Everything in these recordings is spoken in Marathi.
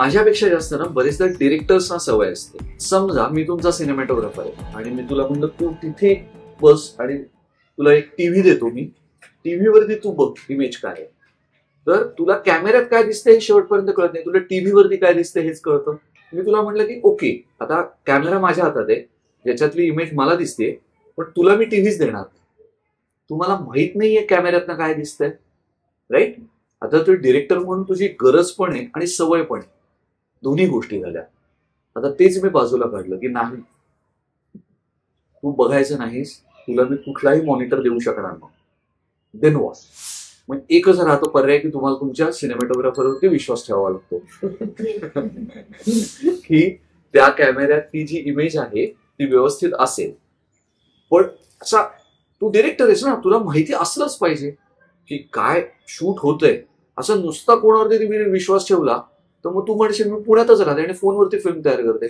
माझ्यापेक्षा जास्त ना बरेचदा डिरेक्टर्सना सवय असते. समजा मी तुमचा सिनेमॅटोग्राफर आहे आणि मी तुला म्हणलं तू तिथे बस आणि तुला एक टीव्ही देतो, मी टीव्हीवरती तू बघ इमेज काय आहे. तर तुला कॅमेऱ्यात काय दिसतंय हे शेवटपर्यंत कळत नाही, तुला टीव्हीवरती काय दिसतंय हेच कळतं. मी तुला म्हटलं की ओके आता कॅमेरा माझ्या हातात आहे, ज्याच्यातली इमेज मला दिसते, पण तुला मी टीव्हीच देणार. तुम्हाला माहित नाहीये कॅमेऱ्यातनं काय दिसतंय, राईट? आता तू डिरेक्टर म्हणून तुझी गरज पण आहे आणि सवय पण आहे, दोन्ही गोष्टी झाल्या. आता तेच मी बाजूला काढलं की नाही, तू बघायचं नाहीस, तुला मी कुठलाही मॉनिटर देऊ शकणार नाही. Then what? मग एकच राहतो पर्याय की तुम्हाला तुमच्या सिनेमॅटोग्राफरवरती विश्वास ठेवावा लागतो की त्या कॅमेऱ्यात ती जी इमेज आहे ती व्यवस्थित असेल. पण असा तू डिरेक्टर आहेस ना, तुला माहिती असलंच पाहिजे की काय शूट होतंय. असं नुसता कोणावरती तुम्ही विश्वास ठेवला तर मग तू म्हणशील मी पुण्यातच राहते आणि फोनवरती फिल्म तयार करते.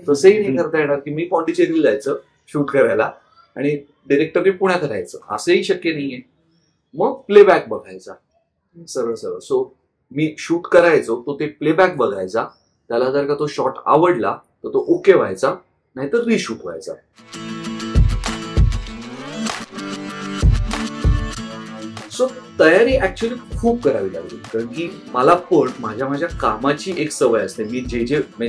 तसंही नाही करता येणार की मी पॉंडिचेरीला जायचं शूट करायला आणि डिरेक्टरने पुण्यात राहायचं, असंही शक्य नाहीये. मग प्लेबॅक बघायचा सरळ सरळ. सो मी शूट करायचो तो ते प्लेबॅक बघायचा, त्याला जर का तो शॉट आवडला तर तो ओके व्हायचा, नाहीतर रिशूट व्हायचा. सो तयारी ऍक्च्युली खूप करावी लागली, कारण की मला पण माझ्या कामाची एक सवय असते. मी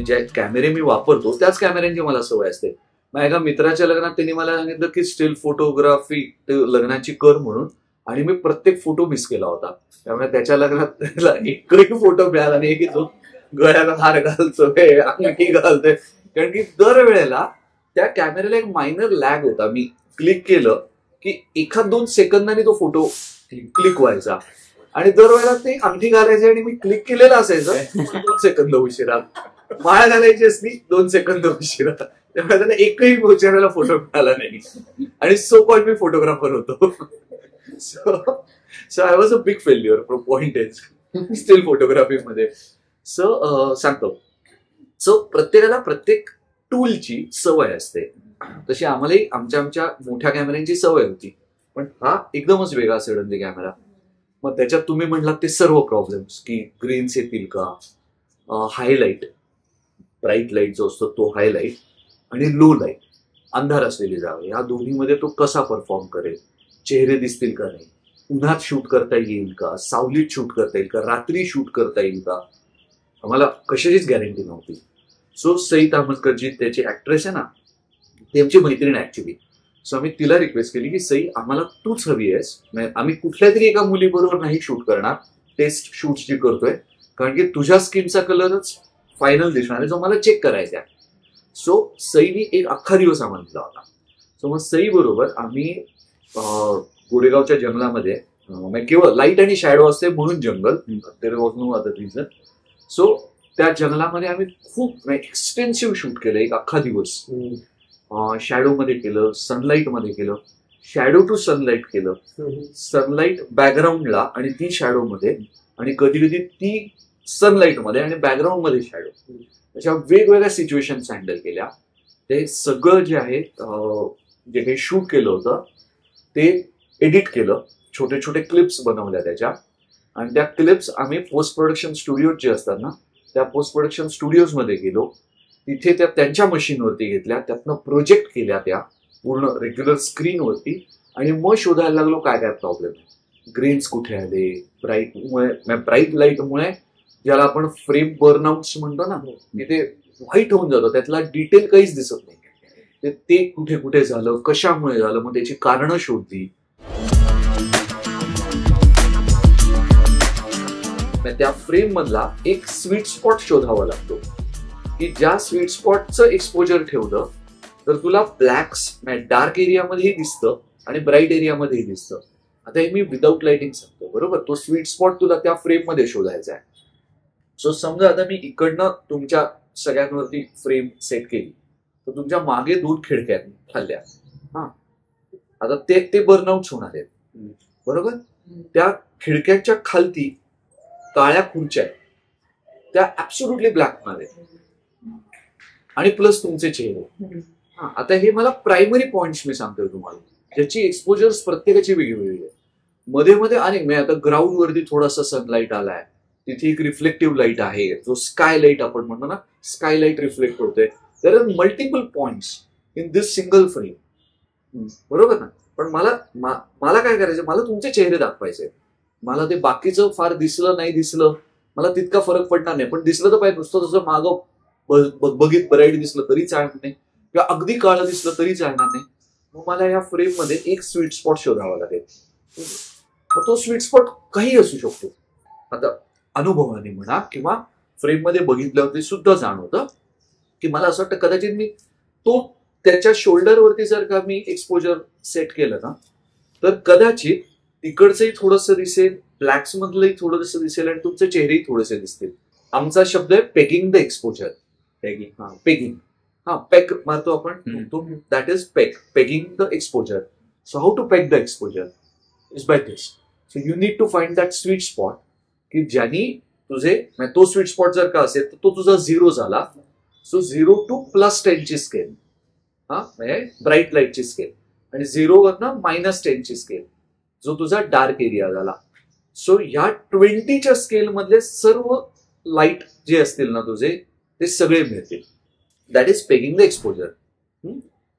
जे कॅमेरे मी वापरतो त्याच कॅमेऱ्यांची मला सवय असते. माझ्या एका मित्राच्या लग्नात त्यांनी मला सांगितलं की स्टील फोटोग्राफी लग्नाची कर म्हणून, आणि मी प्रत्येक फोटो मिस केला होता. त्यामुळे त्याच्या लग्नात एकही फोटो मिळाला नाही की जो गळ्याला हार घालतोय अंगठी घालतोय, कारण की दरवेळेला त्या कॅमेऱ्याला एक मायनर लॅग होता. मी क्लिक केलं की 1-2 सेकंदांनी तो फोटो क्लिक व्हायचा आणि दरवेळेला ते अंगठी घालायचे आणि मी क्लिक केलेलं असायचं 2 सेकंद उशिरा, माळ घालायची असली 2 सेकंद उशिरा. त्यामुळे त्यांना एकही गोचराला फोटो मिळाला नाही आणि सो कॉल्ड मी फोटोग्राफर होतो. So I was a big failure from point as still photography मध्ये. सो सांगतो, सो प्रत्येकाला प्रत्येक टूलची सवय असते. तशी आम्हालाही आमच्या मोठ्या कॅमेऱ्यांची सवय होती, पण हा एकदमच वेगळा सडनली कॅमेरा. मग त्याच्यात तुम्ही म्हणलात ते सर्व प्रॉब्लेम्स की ग्रीन्स येतील का, हायलाईट, ब्राईट लाईट जो असतो तो हायलाईट आणि लो लाईट, अंधार असलेली जागा, या दोन्हीमध्ये तो कसा परफॉर्म करेल, चेहरे दिसतील का नाही, उन्हात शूट करता येईल का, सावलीत शूट करता येईल का, रात्री शूट करता येईल का, आम्हाला कशाचीच गॅरंटी नव्हती. सो सईद अहमदकर जी त्याची ऍक्ट्रेस आहे ना, ती आमची मैत्रीण ऍक्च्युली. सो आम्ही तिला रिक्वेस्ट केली की सई आम्हाला तूच हवी आहेस, आम्ही कुठल्या तरी एका मुलीबरोबर नाही शूट करणार, टेस्ट शूट जी करतोय, कारण की तुझ्या स्किनचा कलरच फायनल दिसणार आहे जो मला चेक करायचा आहे. सो सईनी एक अख्खा दिवस आम्हाला दिला होता. सो मग सई बरोबर आम्ही गोरेगावच्या जंगलामध्ये, केवळ लाईट आणि शॅडो असते म्हणून जंगल, there was no other reason. So त्या जंगलामध्ये आम्ही खूप एक्सटेन्सिव्ह शूट केलं, एक अख्खा दिवस. शॅडो मध्ये केलं, सनलाईट मध्ये केलं, शॅडो टू सनलाईट केलं, सनलाईट बॅकग्राऊंडला आणि ती शॅडो मध्ये, आणि कधी कधी ती सनलाईट मध्ये आणि बॅकग्राऊंड मध्ये शॅडो, अशा वेगवेगळ्या सिच्युएशन्स हँडल केल्या. ते सगळं जे आहे जे काही शूट केलं होतं ते एडिट केलं, छोटे छोटे क्लिप्स बनवल्या त्याच्या, आणि त्या क्लिप्स आम्ही पोस्ट प्रोडक्शन स्टुडिओज जे असतात ना त्या पोस्ट प्रोडक्शन स्टुडिओज मध्ये गेलो, तिथे त्या त्यांच्या मशीनवरती घेतल्या, त्यातनं प्रोजेक्ट केल्या त्या पूर्ण रेग्युलर स्क्रीनवरती, आणि मग शोधायला लागलो काय काय प्रॉब्लेम आहे, ग्रेन्स कुठे आले, ब्राईट लाईटमुळे ज्याला आपण फ्रेम बर्नआउट्स म्हणतो ना, तिथे व्हाईट होऊन जातो, त्यातला डिटेल काहीच दिसत नाही, ते कुठे कुठे झालं, कशामुळे झालं, मग त्याची कारणं शोधली. त्या फ्रेम मधला एक स्वीट स्पॉट शोधावा लागतो की ज्या स्वीट स्पॉटचं एक्सपोजर ठेवलं तर तुला ब्लॅक्स डार्क एरियामध्येही दिसतं आणि ब्राईट एरियामध्येही दिसतं. आता हे मी विदाऊट लाइटिंग सांगतो, बरोबर? तो स्वीट स्पॉट तुला त्या फ्रेम मध्ये शोधायचा आहे. सो समजा आता मी इकडनं तुमच्या सगळ्यांवरती फ्रेम सेट केली, तर तुमच्या मागे 2 खिडक्या खाल्ल्या, हा, आता ते बर्नआउट होणार आहेत, बरोबर. त्या खिडक्यांच्या खालती काळ्या खुर्च्या आहेत, त्या ऍब्सोल्युटली ब्लॅक होणार आहेत, आणि प्लस तुमचे चेहरे. आता हे मला प्रायमरी पॉइंट्स मी सांगतोय तुम्हाला, ज्याची एक्सपोजर्स प्रत्येकाची वेगवेगळी आहे. मध्ये मध्ये अनेक, मी आता ग्राउंड वरती थोडासा सनलाईट आलाय, तिथे एक रिफ्लेक्टिव्ह लाईट आहे, जो स्काय लाईट आपण म्हणतो ना, स्काय लाईट रिफ्लेक्ट होते. There are multiple points in this single frame, बरोबर ना. पण मला काय करायचं, मला तुमचे चेहरे दाखवायचे. मला ते बाकीचं फार दिसलं नाही दिसलं मला तितका फरक पडणार नाही, पण दिसलं तर पाहिजे. नुसतं तसं मागं बघित ब्राईट दिसलं तरी चालणार नाही, किंवा अगदी काळं दिसलं तरी चालणार नाही. मग मला या फ्रेम मध्ये एक स्वीट स्पॉट शोधावा लागेल. मग तो स्वीट स्पॉट काही असू शकतो. आता अनुभवाने म्हणा किंवा फ्रेम मध्ये बघितल्यावरती सुद्धा जाणवतं की मला असं वाटतं कदाचित मी तो त्याच्या शोल्डरवरती जर का मी एक्सपोजर सेट केलं ना, तर कदाचित तिकडचंही थोडंसं दिसेल, ब्लॅक्स मधलंही थोडंसं दिसेल, आणि तुमचे चेहरेही थोडेसे दिसतील. आमचा शब्द आहे pegging the exposure. Pegging, peg मारतो आपण, that is pegging the exposure. So how to peg the exposure is by this. So you need to find that sweet spot, की ज्यांनी तुझे, तो स्वीट स्पॉट जर का असेल तर तो तुझा 0 झाला. सो 0 to +10 ची स्केल, म्हणजे ब्राईट लाईटची स्केल, आणि 0 वरनं -10 ची स्केल, जो तुझा डार्क एरिया झाला. सो ह्या 20च्या स्केल मधले सर्व लाईट जे असतील ना तुझे, ते सगळे मिळतील. That is pegging the exposure.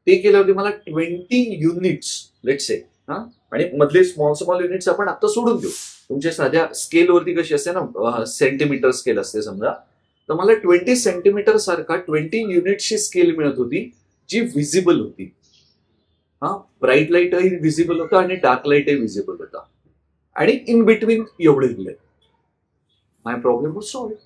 ते केल्यावरती मला 20 युनिट्स लेट्स से, आणि मधले स्मॉल युनिट्स आपण आता सोडून देऊ. तुमच्या साध्या स्केलवरती कशी असते ना, सेंटीमीटर स्केल असते समजा, तर मला 20 सेंटीमीटर सारखा 20 युनिटची स्केल मिळत होती, जी विजिबल होती. ब्राईट लाईटही विजिबल होता आणि डार्क लाईटही विजिबल होता, आणि इन बिटवीन एवढे दिले. माय प्रॉब्लेम वॉज सॉल्व्ड.